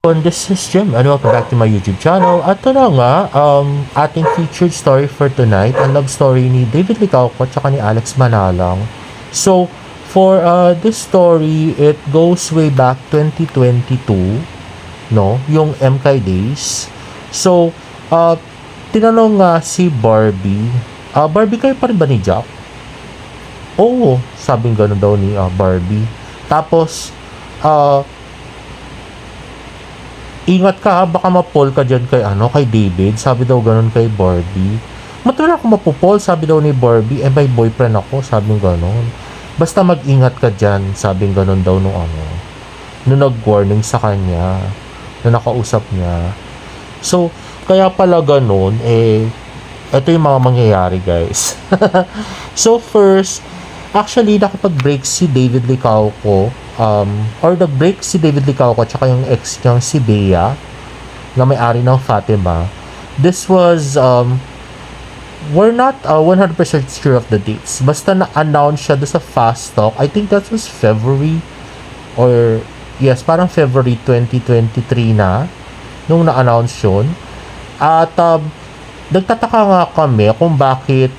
This is Jim and welcome back to my YouTube channel. At ito na nga, ating featured story for tonight, ang love story ni David Licauco at saka ni Alex Manalang. So, for this story, it goes way back 2022, no? Yung MK days. So, tinanong nga si Barbie, Barbie, kayo pa rin ba ni Jack? Oo, sabing gano'n daw ni Barbie. Tapos, ingat ka ha, baka mapol ka dyan kay David. Sabi daw ganun kay Barbie. Matagal ako mapupol, sabi daw ni Barbie. May boyfriend ako, sabing ganun. Basta mag-ingat ka dyan, sabing ganun daw nung nag-warning sa kanya, na nakausap niya. So, kaya pala ganun, ito yung mga mangyayari, guys. So, first, actually, nakapag-break si David Licauco, or nag-break si David Licauco at saka yung ex niyang si Bea na may-ari ng Fatima. This was we're not 100% sure of the dates, basta na-announce siya doon sa Fast Talk. I think that was February, or yes, parang February 2023 na nung na-announce yun. At nagtataka nga kami kung bakit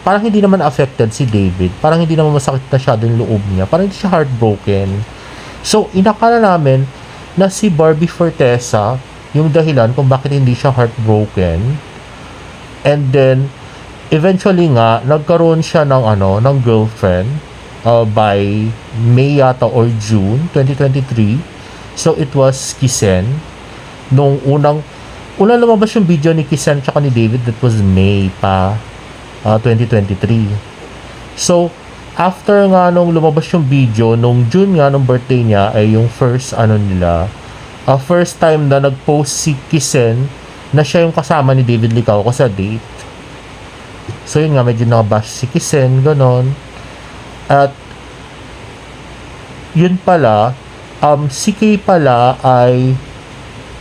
parang hindi naman affected si David. Parang hindi naman masakit na siya yung loob niya. Parang hindi siya heartbroken. So, inakala namin na si Barbie Fortesa yung dahilan kung bakit hindi siya heartbroken. And then, eventually nga, nagkaroon siya ng girlfriend by May yata or June 2023. So, it was Kisen. Nung unang lumabas yung video ni Kisen tsaka ni David, that was May pa 2023. So, after nga nung lumabas yung video, nung June nga, nung birthday niya, ay yung first first time na nag-post si Kisen na siya yung kasama ni David Licauco sa date. So, yun nga, medyo nakabash si Kisen, ganon. At, yun pala, si Kay pala ay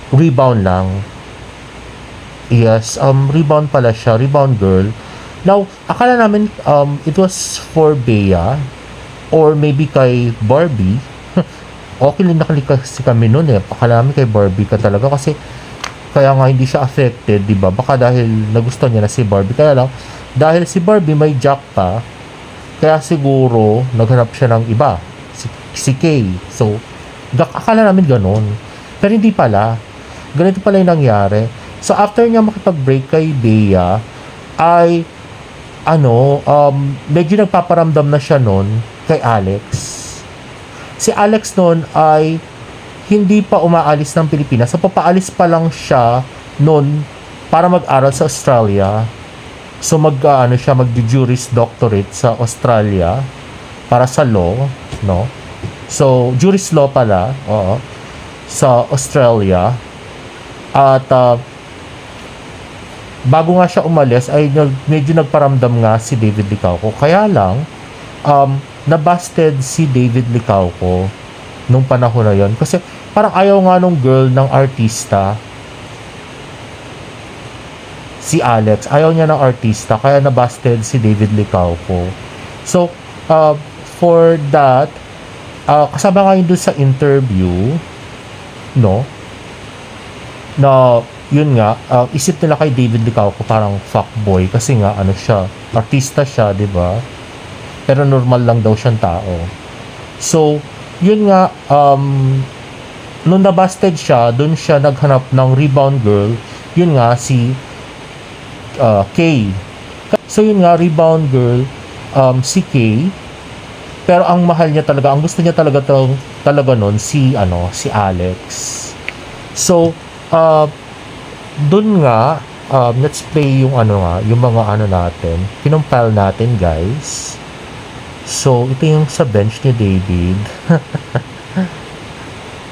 rebound lang. Yes, rebound pala siya, rebound girl. Now, akala namin it was for Bea or maybe kay Barbie. Okay lang nakalikas kami noon Akala namin kay Barbie ka talaga kasi kaya nga hindi siya affected, di ba? Baka dahil nagustuhan niya na si Barbie. Kaya lang, dahil si Barbie may Jack pa, kaya siguro naghanap siya ng iba, si Kay. So, akala namin ganun. Pero hindi pala. Ganito pala yung nangyari. So, after niya makipag-break kay Bea, ay, medyo nagpaparamdam na siya nun kay Alex. Si Alex nun ay hindi pa umaalis ng Pilipinas. So, papaalis pa lang siya nun para mag-aral sa Australia. So, mag-Juris Doctorate sa Australia para sa law, no? So, Juris Law pala, sa Australia. At, bago nga siya umalis ay medyo nagparamdam nga si David Licauco. Kaya lang nabusted si David Licauco nung panahon na yon kasi parang ayaw nga nung girl ng artista, si Alex. Ayaw niya ng artista kaya nabusted si David Licauco. So for that, kasama nga yun doon sa interview, no, na yun nga, isip nila kay David Licauco parang fuckboy kasi nga siya, artista siya, 'di ba? Pero normal lang daw siyang tao. So, yun nga, nung nabusted siya, doon siya naghanap ng rebound girl. Yun nga si Kay. So, yun nga, rebound girl, si Kay. Pero ang mahal niya talaga, ang gusto niya talaga nun si Alex. So, dun nga, let's play yung yung mga natin, kinumpile natin, guys. So, ito yung sa bench ni David.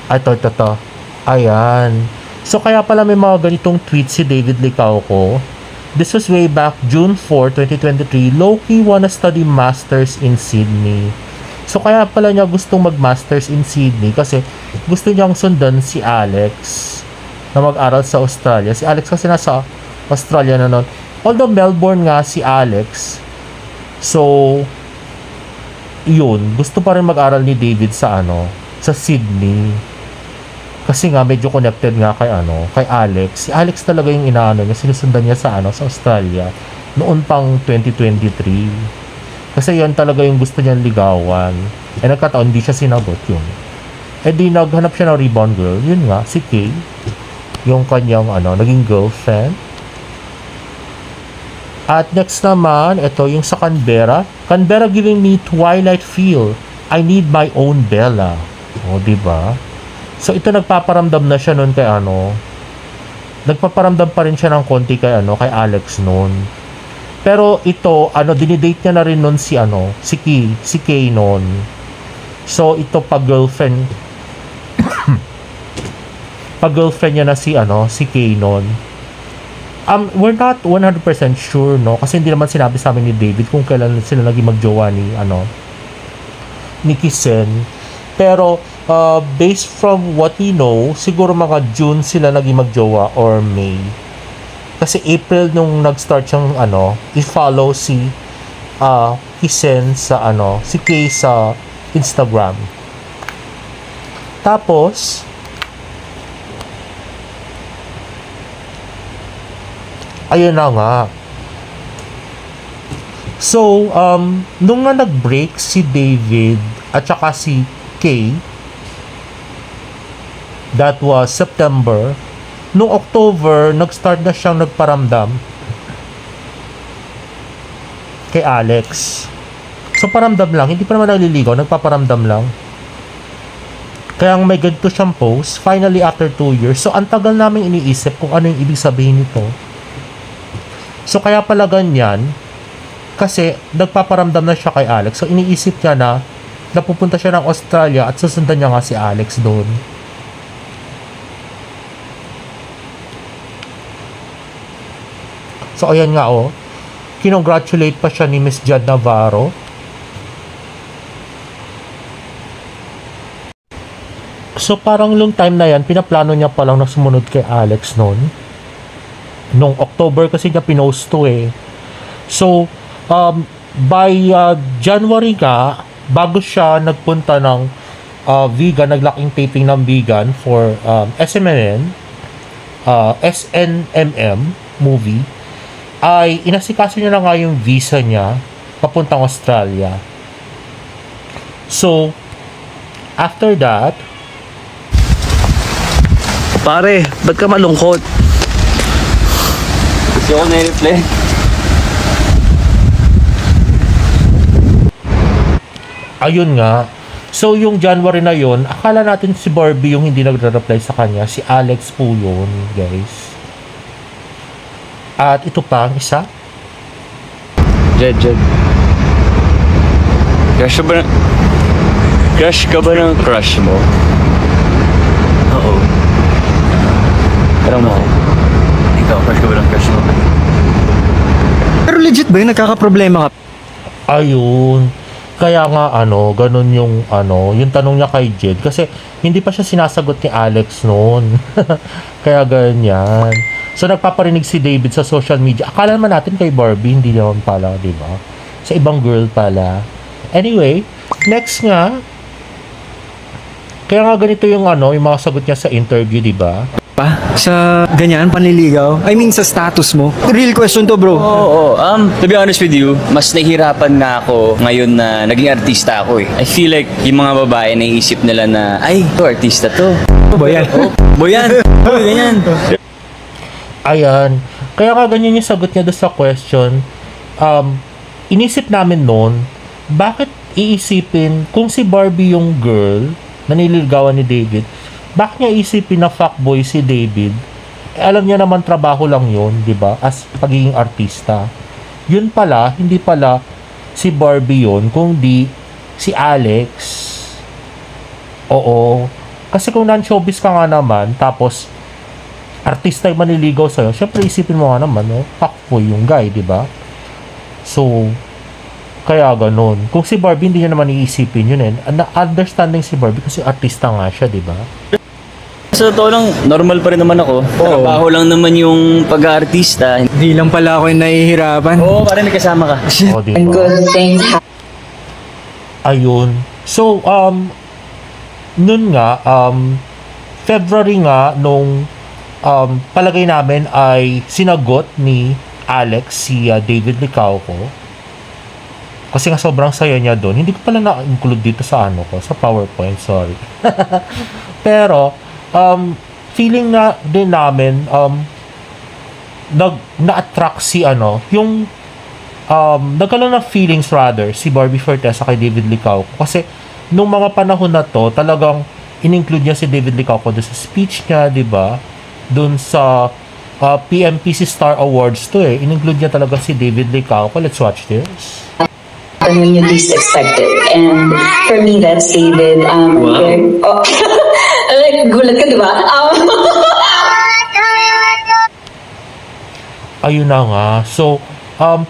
Ito. Ayan. So, kaya pala may mga ganitong tweet si David Licauco. This was way back June 4, 2023. Low-key wanna study masters in Sydney. So, kaya pala niya gustong mag-masters in Sydney kasi gusto niyang sundan si Alex na mag-aral sa Australia. Si Alex kasi nasa Australia na nun. Although Melbourne nga si Alex. So, yun. Gusto pa rin mag-aral ni David sa Sydney. Kasi nga medyo connected nga kay kay Alex. Si Alex talaga yung inaano niya, sinusundan niya sa sa Australia noon pang 2023. Kasi yan talaga yung gusto niyang ligawan. Eh nagkataon hindi siya sinagot yun. Eh di naghanap siya ng rebound girl. Yun nga, si Kay. Yung kanyang naging girlfriend. At next naman, ito yung sa Canberra. Canberra giving me twilight feel. I need my own Bella. O, diba? So, ito nagpaparamdam na siya nun kay nagpaparamdam pa rin siya ng konti kay kay Alex nun. Pero ito, dinidate niya na rin nun si si Kay nun. So, ito pag-girlfriend pag-girlfriend niya na si Kay nun. We're not 100% sure, no? Kasi hindi naman sinabi sa amin ni David kung kailan sila naging magjowa ni Kisen. Pero, based from what we know, siguro mga June sila naging magjowa or May. Kasi April nung nag-start siyang i-follow si Kisen sa si Kay sa Instagram. Tapos, ayun na nga. So, nung nga nag-break si David at saka si Kay, that was September, nung October, nag-start na siyang nagparamdam kay Alex. So, paramdam lang. Hindi pa naman naliligaw. Nagpaparamdam lang. Kaya may ganito siyang post, finally after 2 years. So, ang tagal namin iniisip kung ano yung ibig sabihin nito. So, kaya pala ganyan, kasi nagpaparamdam na siya kay Alex. So, iniisip niya na napupunta siya ng Australia at susundan niya nga si Alex doon. So, ayan nga kinongratulate pa siya ni Miss Jad Navarro. So, parang long time na yan, pinaplano niya palang na sumunod kay Alex noon. Nung October kasi niya pinost to eh. So, by January nga, bago siya nagpunta ng vegan, naglaking taping ng vegan for SNMM movie, ay inasikaso niya na nga yung visa niya papuntang Australia. So, after that, pare, ba't ka malungkot? Kasi ako na-reflect. ayun nga. So, yung January na yun, akala natin si Barbie yung hindi nagre-reply sa kanya. Si Alex po yun, guys. At ito pa, ang isa. Jed. Crush ka ba ng crush mo? Oo. Parang mo. Ikaw, crush ka ba ng crush mo? Pero legit ba yun? Nagkakaproblema ka? Ayun. Kaya nga, ganun yung tanong niya kay Jed. Kasi, hindi pa siya sinasagot ni Alex noon. Kaya ganyan. So, nagpaparinig si David sa social media. Akala naman natin kay Barbie, hindi naman pala, di ba? Sa ibang girl pala. Anyway, next nga. Kaya nga ganito yung yung mga sagot niya sa interview, di ba? Sa ganyan, panliligaw? I mean, sa status mo? Real question to, bro. Oo. To be honest with you, mas nahihirapan na ako ngayon na naging artista ako eh. I feel like yung mga babae naiisip nila na, ay, to artista to. Boyan. Boyan. Ganyan. Ayan. Kaya nga ganyan yung sagot niya doon sa question. Inisip namin noon, bakit iisipin kung si Barbie yung girl na nililigawan ni David, bakit niya isipin na fuckboy si David? Alam niya naman trabaho lang yun, di ba? As pagiging artista. Yun pala, hindi pala si Barbie yun, kundi si Alex. Oo. Kasi kung non-showbiz ka nga naman, tapos artista yung maniligaw sa'yo, syempre isipin mo nga naman, fuckboy yung guy, di ba? So, kaya ganun. Kung si Barbie, hindi niya naman iisipin yun eh. Understanding si Barbie kasi artista nga siya, di ba? Sa totoo lang, normal pa rin naman ako. Trabaho lang naman yung pag-aartista. Hindi lang pala ako yung nahihirapan. Oo, parang may kasama ka. O, di ba? Ayun. So, nun nga, February nga, nung palagay namin ay sinagot ni Alex si David Licauco. Kasi nga sobrang saya niya doon. Hindi ko pala na-include dito sa sa PowerPoint, sorry. Pero, feeling na din namin, na-attract si yung, nagkaroon ng feelings rather, si Barbie Fortesa kay David Licauco. Kasi, nung mga panahon na to, talagang in-include niya si David Licauco doon sa speech niya, di ba? Doon sa PMPC Star Awards to in-include niya talaga si David Licauco. Let's watch this. When you least expected. And for me, that's David. Oh, like, gulat ka, di ba? Ayun na nga. So,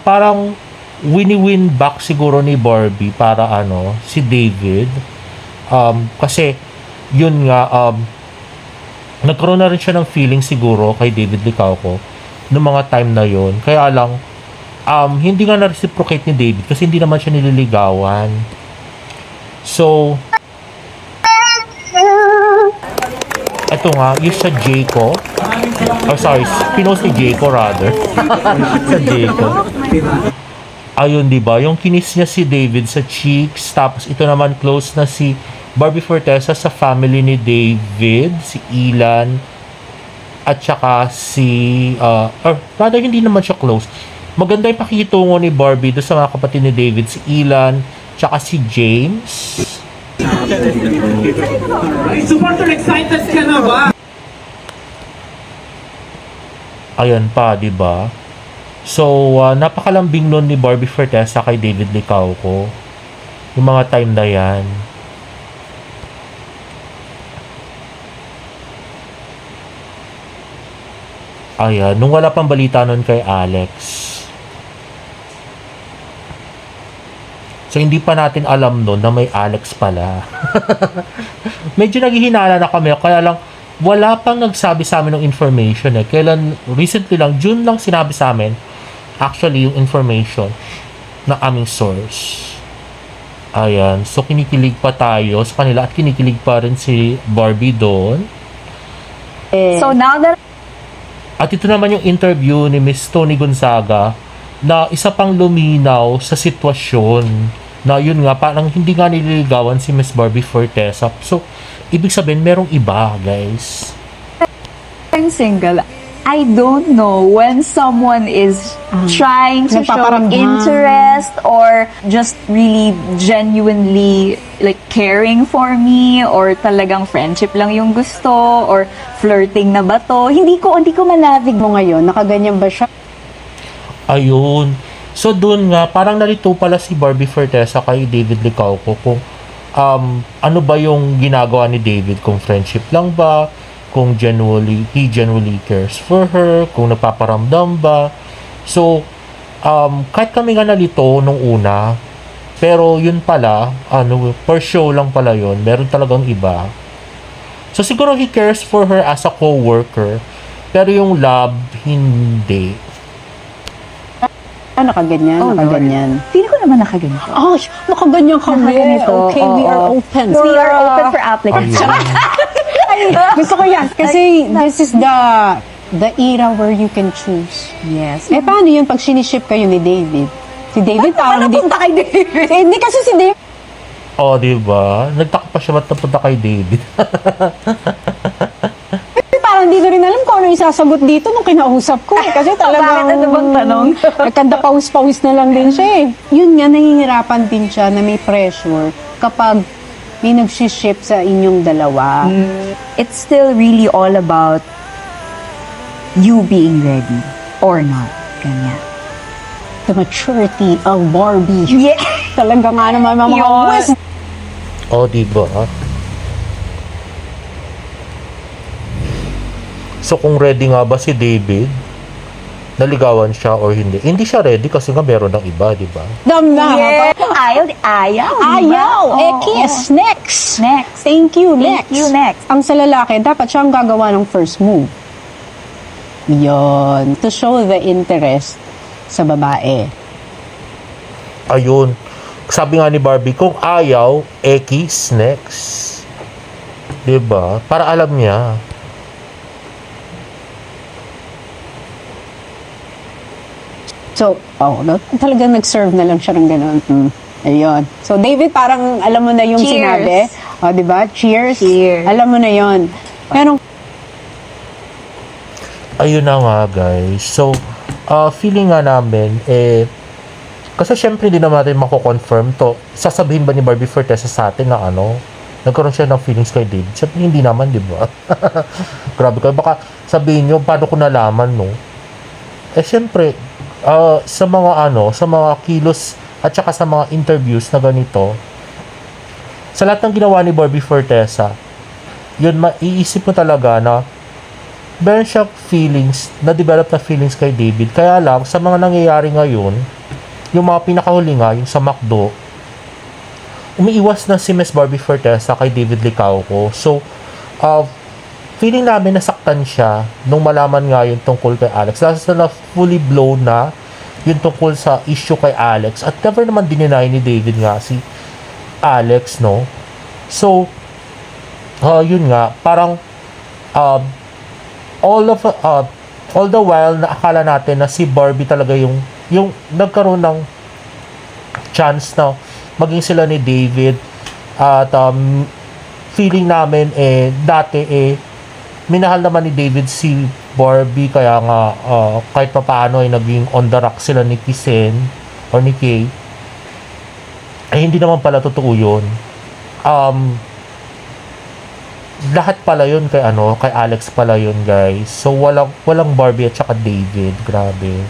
parang wini-win back siguro ni Barbie para si David. Kasi, yun nga, nagkaroon na rin siya ng feeling siguro kay David Licauco noong mga time na yon. Kaya lang, hindi nga na-reciprocate ni David kasi hindi naman siya nililigawan. So, ito nga, yung sa Jayco. Oh, sorry, pinost ni Jayco rather. Sa Jayco. Ayun, diba? Yung kinis niya si David sa cheeks. Tapos ito naman close na si Barbie Fortesa sa family ni David, si Ilan, at saka si, or rather hindi naman siya close. Maganda yung pakikitungo ni Barbie doon sa mga kapatid ni David, si Ilan, tsaka si James. Super excited ka na ba? Ayan pa, di ba? So, napakalambing nun ni Barbie Fortesa kay David Licauco. Yung mga time na yan. Ayan, nung wala pang balita nun kay Alex. So, hindi pa natin alam nun na may Alex pala. Medyo naghihinala na kami, kaya lang, wala pang nagsabi sa amin ng information Kailan, recently lang, June lang sinabi sa amin, actually, yung information ng aming source. Ayan, so kinikilig pa tayo sa kanila at kinikilig pa rin si Barbie doon. So now that At ito naman yung interview ni Miss Tony Gonzaga na isa pang luminaw sa sitwasyon na yun nga, parang hindi nga nililigawan si Miss Barbie Fortesa. So, ibig sabihin, merong iba, guys. I'm single, I don't know when someone is trying to show interest or just really genuinely like caring for me or talagang friendship lang yung gusto or flirting na ba to. Hindi ko manavig mo ngayon. Nakaganyan ba siya? Ayun. So, dun nga, parang narito pala si Barbie Fortesa kay David Licauco kung ano ba yung ginagawa ni David, kung friendship lang ba, kung he genuinely cares for her, kung napaparamdam ba. So, kahit kami nga nalito nung una, pero yun pala, per show lang pala yun, meron talagang iba. So, siguro he cares for her as a co-worker, pero yung love, hindi. Nakaganyan, nakaganyan. Feeling ko naman nakaganito. Oh, nakaganyan kami. Nakaganito, Okay, we are oo. open. We are open for applicants. Gusto ko yan. Kasi this is the era where you can choose. Yes. Paano yun pag siniship kayo ni David? Si David parang hindi... Napunta kay David. Hindi kasi si David... Oh, diba? Nagtaka pa siya ba't napunta kay David. Parang hindi na rin alam kung ano isasagot dito nung kinausap ko. Kasi talagang... Bakit ano bang tanong? Nagkanda-pawis-pawis na lang din siya Yun nga, nahihirapan din siya na may pressure kapag may nagsiship sa inyong dalawa. It's still really all about you being ready or not. Ganyan. The maturity of Barbie. Yeah. Talaga nga naman mga Yun. wisdom. Oh, diba? So, kung ready nga ba si David, naligawan siya or hindi? Hindi siya ready kasi nga meron ng iba, diba? Na. Yeah. Ayaw. Ayaw. Oo. Kiss. Next. Next. Thank you. Thank Next. you, next. Ang sa lalaki, dapat siya ang gagawa ng first move. Yon. To show the interest sa babae. Ayun. Sabi nga ni Barbie, kung ayaw, kiss next. Diba? Para alam niya. So, talagang nag-serve na lang siya ng gano'n. Ayun. So, David, parang alam mo na yung Cheers. sinabi. O, di ba? Cheers. Cheers. Alam mo na yon. Pero, Ayun na nga, guys. So, feeling nga namin, kasi syempre hindi naman natin mako-confirm to. Sasabihin ba ni Barbie Fortesa sa atin na nagkaroon siya ng feelings kay David? Syempre hindi naman, di ba? Grabe kayo. Baka sabihin nyo, paano ko nalaman, no? Syempre, sa mga kilos at saka sa mga interviews na ganito, sa lahat ng ginawa ni Barbie Fortesa, yun, maiisip mo talaga na meron siyang feelings, na-develop na feelings kay David. Kaya lang, sa mga nangyayari ngayon, yung mga pinakahuli nga, yung sa McDo, umiiwas na si Miss Barbie Fortesa kay David Licauco. So, feeling namin nasaktan siya nung malaman nga yung tungkol kay Alex. Last na fully blown na yung tungkol sa issue kay Alex. At never naman dininay ni David nga si Alex, no? So, yun nga, parang all the while na akala natin na si Barbie talaga yung nagkaroon ng chance na maging sila ni David, at feeling namin dati minahal naman ni David si Barbie, kaya nga kahit papaano ay naging on the rock sila ni Kisen or ni Kay. Hindi naman pala totoo yun. Lahat pala yun kay Alex pala yun, guys. So walang Barbie at saka David. Grabe.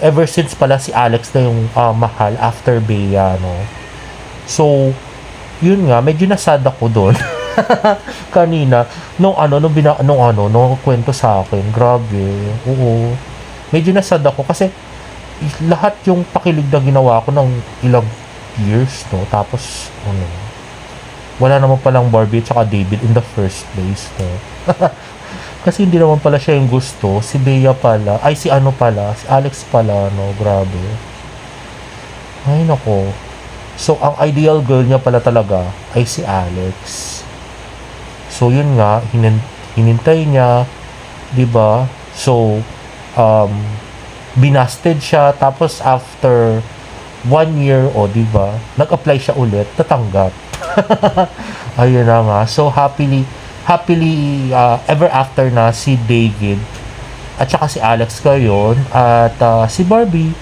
Ever since pala si Alex na yung mahal after Bea, no. So yun nga, medyo nasad ako doon. Kanina nung kwento sa akin. Grabe. Oo. Medyo nasad ako kasi lahat yung pakilig na ginawa ko ng ilang years, no. Tapos wala naman palang Barbie at saka David in the first place, no? Kasi hindi naman pala siya yung gusto. Si Bea pala. Ay, si Alex pala, no? Grabe. Ay, nako. So, ang ideal girl niya pala talaga ay si Alex. So, yun nga. Hinintay niya. Diba? So, binasted siya. Tapos, after 1 year, diba? Nag-apply siya ulit. Natanggap. Ayun na nga. So happily ever after na si David at saka si Alex ngayon, at si Barbie,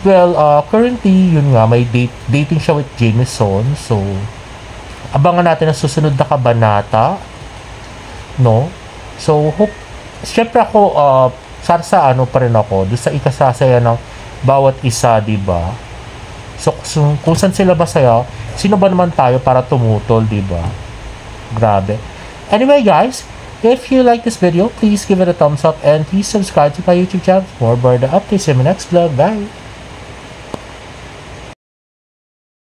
well, currently yun nga, may dating siya with Jameson. So abangan natin ang susunod na kabanata, no? So hope, syempre ako sa pa rin ako doon sa ikasasaya ng bawat isa, diba? So kung saan sila masaya, sino ba naman tayo para tumutol, diba? Grabe. Anyway, guys, if you like this video, please give it a thumbs up and please subscribe to my YouTube channel for more updates in my next vlog. Bye!